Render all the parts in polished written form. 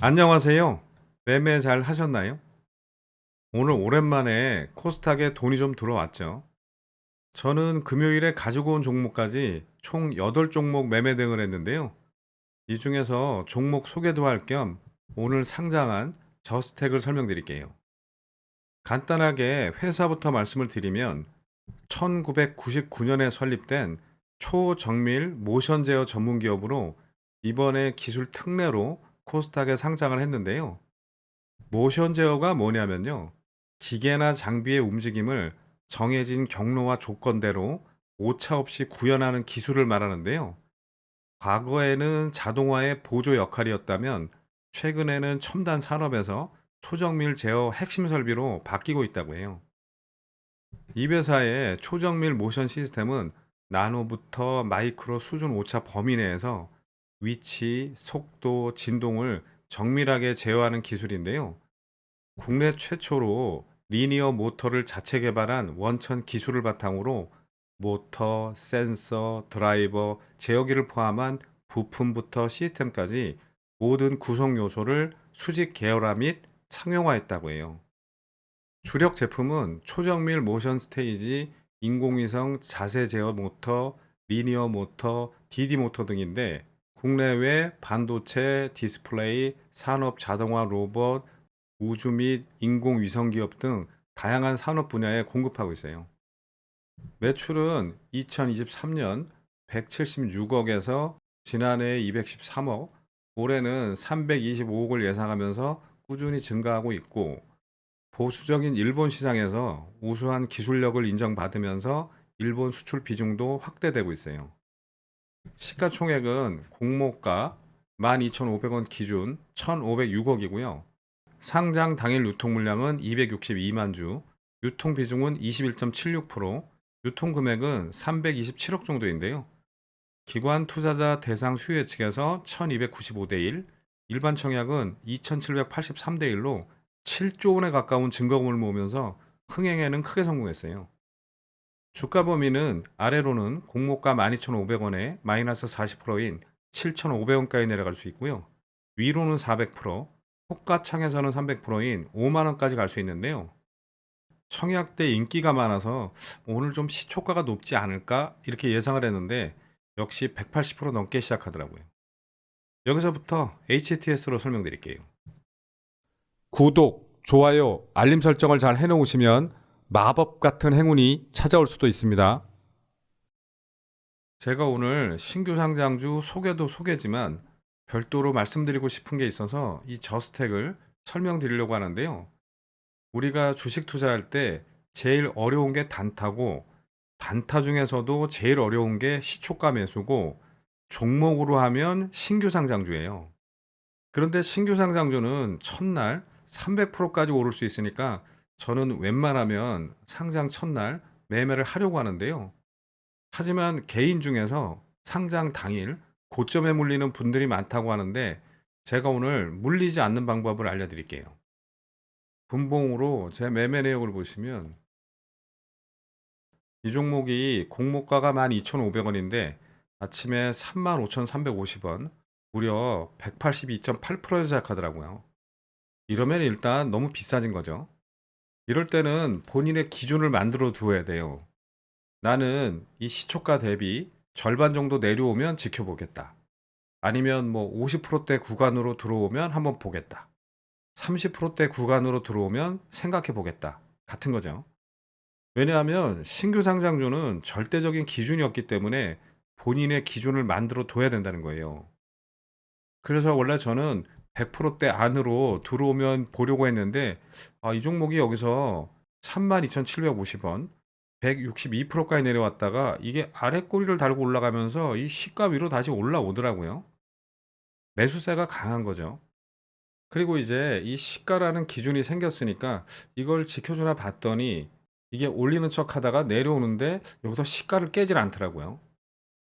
안녕하세요. 매매 잘 하셨나요? 오늘 오랜만에 코스닥에 돈이 좀 들어왔죠. 저는 금요일에 가지고 온 종목까지 총 8종목 매매 등을 했는데요. 이 중에서 종목 소개도 할 겸 오늘 상장한 저스택을 설명드릴게요. 간단하게 회사부터 말씀을 드리면 1999년에 설립된 초정밀 모션 제어 전문 기업으로 이번에 기술 특례로 코스닥에 상장을 했는데요. 모션 제어가 뭐냐면요. 기계나 장비의 움직임을 정해진 경로와 조건대로 오차 없이 구현하는 기술을 말하는데요. 과거에는 자동화의 보조 역할이었다면 최근에는 첨단 산업에서 초정밀 제어 핵심 설비로 바뀌고 있다고 해요. 이 회사의 초정밀 모션 시스템은 나노부터 마이크로 수준 오차 범위 내에서 위치, 속도, 진동을 정밀하게 제어하는 기술인데요. 국내 최초로 리니어 모터를 자체 개발한 원천 기술을 바탕으로 모터, 센서, 드라이버, 제어기를 포함한 부품부터 시스템까지 모든 구성 요소를 수직 계열화 및 상용화했다고 해요. 주력 제품은 초정밀 모션 스테이지, 인공위성 자세 제어 모터, 리니어 모터, DD 모터 등인데 국내외 반도체, 디스플레이, 산업 자동화 로봇, 우주 및 인공위성 기업 등 다양한 산업 분야에 공급하고 있어요. 매출은 2023년 176억에서 지난해 213억, 올해는 325억을 예상하면서 꾸준히 증가하고 있고, 보수적인 일본 시장에서 우수한 기술력을 인정받으면서 일본 수출 비중도 확대되고 있어요. 시가총액은 공모가 12,500원 기준 1,506억이고요. 상장 당일 유통 물량은 262만 주, 유통 비중은 21.76%, 유통 금액은 327억 정도인데요. 기관 투자자 대상 수혜 측에서 1295대 1, 일반 청약은 2783대 1로 7조 원에 가까운 증거금을 모으면서 흥행에는 크게 성공했어요. 주가 범위는 아래로는 공모가 12,500원에 마이너스 40%인 7,500원까지 내려갈 수 있고요. 위로는 400%, 호가창에서는 300%인 5만 원까지 갈 수 있는데요. 청약 때 인기가 많아서 오늘 좀 시초가가 높지 않을까 이렇게 예상을 했는데 역시 180% 넘게 시작하더라고요. 여기서부터 HTS로 설명드릴게요. 구독, 좋아요, 알림 설정을 잘 해놓으시면 마법 같은 행운이 찾아올 수도 있습니다. 제가 오늘 신규 상장주 소개도 소개지만 별도로 말씀드리고 싶은 게 있어서 이 저스택을 설명드리려고 하는데요. 우리가 주식 투자할 때 제일 어려운 게 단타고, 단타 중에서도 제일 어려운 게 시초가 매수고, 종목으로 하면 신규 상장주예요. 그런데 신규 상장주는 첫날 300%까지 오를 수 있으니까 저는 웬만하면 상장 첫날 매매를 하려고 하는데요. 하지만 개인 중에서 상장 당일 고점에 물리는 분들이 많다고 하는데 제가 오늘 물리지 않는 방법을 알려드릴게요. 분봉으로 제 매매 내역을 보시면 이 종목이 공모가가 12,500원인데 아침에 35,350원, 무려 182.8%에서 시작하더라고요. 이러면 일단 너무 비싸진 거죠. 이럴 때는 본인의 기준을 만들어 두어야 돼요. 나는 이 시초가 대비 절반 정도 내려오면 지켜보겠다. 아니면 뭐 50%대 구간으로 들어오면 한번 보겠다. 30%대 구간으로 들어오면 생각해 보겠다. 같은 거죠. 왜냐하면 신규 상장주는 절대적인 기준이 없기 때문에 본인의 기준을 만들어 둬야 된다는 거예요. 그래서 원래 저는 100%대 안으로 들어오면 보려고 했는데 이 종목이 여기서 32,750원 162%까지 내려왔다가 이게 아래 꼬리를 달고 올라가면서 이 시가 위로 다시 올라오더라고요. 매수세가 강한 거죠. 그리고 이제 이 시가라는 기준이 생겼으니까 이걸 지켜주나 봤더니 이게 올리는 척 하다가 내려오는데 여기서 시가를 깨질 않더라고요.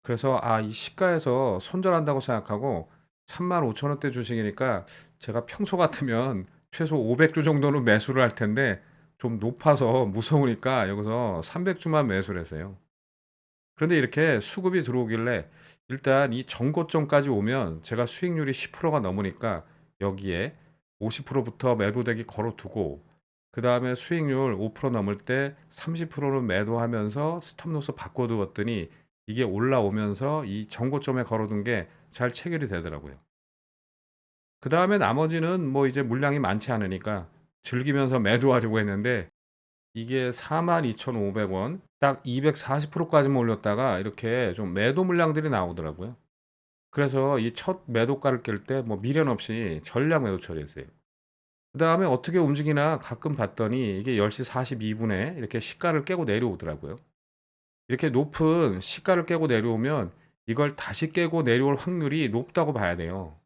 그래서 이 시가에서 손절한다고 생각하고 35,000원대 주식이니까 제가 평소 같으면 최소 500주 정도는 매수를 할 텐데 좀 높아서 무서우니까 여기서 300주만 매수를 했어요. 그런데 이렇게 수급이 들어오길래 일단 이 전고점까지 오면 제가 수익률이 10%가 넘으니까 여기에 50%부터 매도 대기 걸어두고 그 다음에 수익률 5% 넘을 때 30%는 매도하면서 스톱로스 바꿔두었더니 이게 올라오면서 이 정고점에 걸어둔 게 잘 체결이 되더라고요. 그 다음에 나머지는 뭐 이제 물량이 많지 않으니까 즐기면서 매도하려고 했는데 이게 42,500원 딱 240%까지만 올렸다가 이렇게 좀 매도 물량들이 나오더라고요. 그래서 이 첫 매도가를 깰 때 뭐 미련 없이 전량 매도 처리했어요. 그다음에 어떻게 움직이나 가끔 봤더니 이게 10시 42분에 이렇게 시가를 깨고 내려오더라고요. 이렇게 높은 시가를 깨고 내려오면 이걸 다시 깨고 내려올 확률이 높다고 봐야 돼요.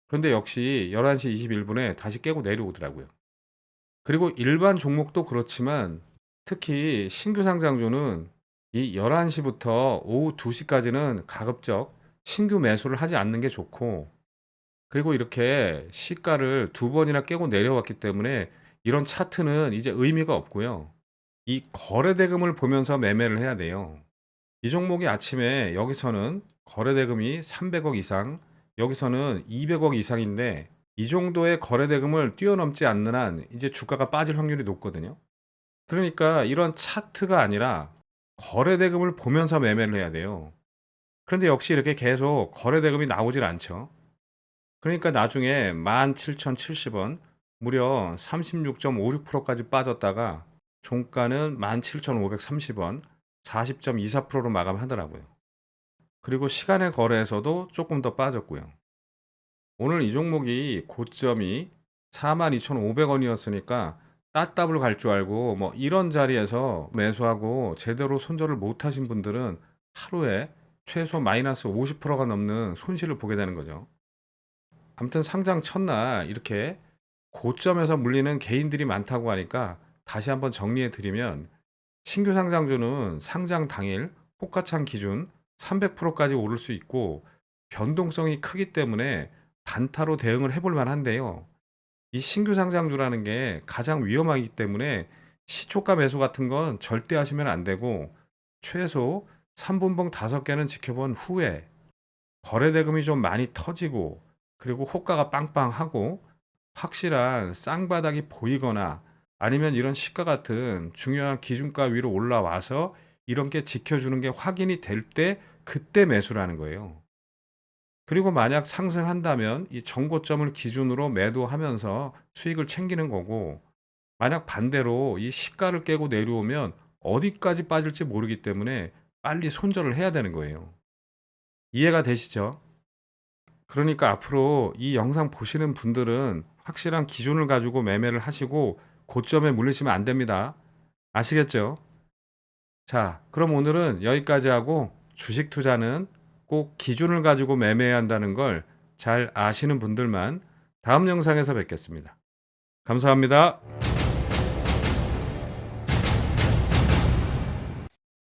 그런데 역시 11시 21분에 다시 깨고 내려오더라고요. 그리고 일반 종목도 그렇지만 특히 신규 상장주는 이 11시부터 오후 2시까지는 가급적 신규 매수를 하지 않는 게 좋고, 그리고 이렇게 시가를 두 번이나 깨고 내려왔기 때문에 이런 차트는 이제 의미가 없고요. 이 거래 대금을 보면서 매매를 해야 돼요. 이 종목이 아침에 여기서는 거래 대금이 300억 이상, 여기서는 200억 이상인데 이 정도의 거래 대금을 뛰어넘지 않는 한 이제 주가가 빠질 확률이 높거든요. 그러니까 이런 차트가 아니라 거래 대금을 보면서 매매를 해야 돼요. 그런데 역시 이렇게 계속 거래 대금이 나오질 않죠. 그러니까 나중에 17,070원 무려 36.56%까지 빠졌다가 종가는 17,530원 40.24%로 마감하더라고요. 그리고 시간의 거래에서도 조금 더 빠졌고요. 오늘 이 종목이 고점이 42,500원이었으니까 따따블 갈 줄 알고 뭐 이런 자리에서 매수하고 제대로 손절을 못 하신 분들은 하루에 최소 마이너스 50%가 넘는 손실을 보게 되는 거죠. 아무튼 상장 첫날 이렇게 고점에서 물리는 개인들이 많다고 하니까 다시 한번 정리해 드리면, 신규 상장주는 상장 당일 호가창 기준 300%까지 오를 수 있고 변동성이 크기 때문에 단타로 대응을 해볼 만한데요. 이 신규 상장주라는 게 가장 위험하기 때문에 시초가 매수 같은 건 절대 하시면 안 되고, 최소 3분봉 5개는 지켜본 후에 거래 대금이 좀 많이 터지고 그리고 호가가 빵빵하고 확실한 쌍바닥이 보이거나 아니면 이런 시가 같은 중요한 기준가 위로 올라와서 이런 게 지켜주는 게 확인이 될 때 그때 매수라는 거예요. 그리고 만약 상승한다면 이 정고점을 기준으로 매도하면서 수익을 챙기는 거고, 만약 반대로 이 시가를 깨고 내려오면 어디까지 빠질지 모르기 때문에 빨리 손절을 해야 되는 거예요. 이해가 되시죠? 그러니까 앞으로 이 영상 보시는 분들은 확실한 기준을 가지고 매매를 하시고 고점에 물리시면 안 됩니다. 아시겠죠? 자, 그럼 오늘은 여기까지 하고, 주식 투자는 꼭 기준을 가지고 매매해야 한다는 걸 잘 아시는 분들만 다음 영상에서 뵙겠습니다. 감사합니다.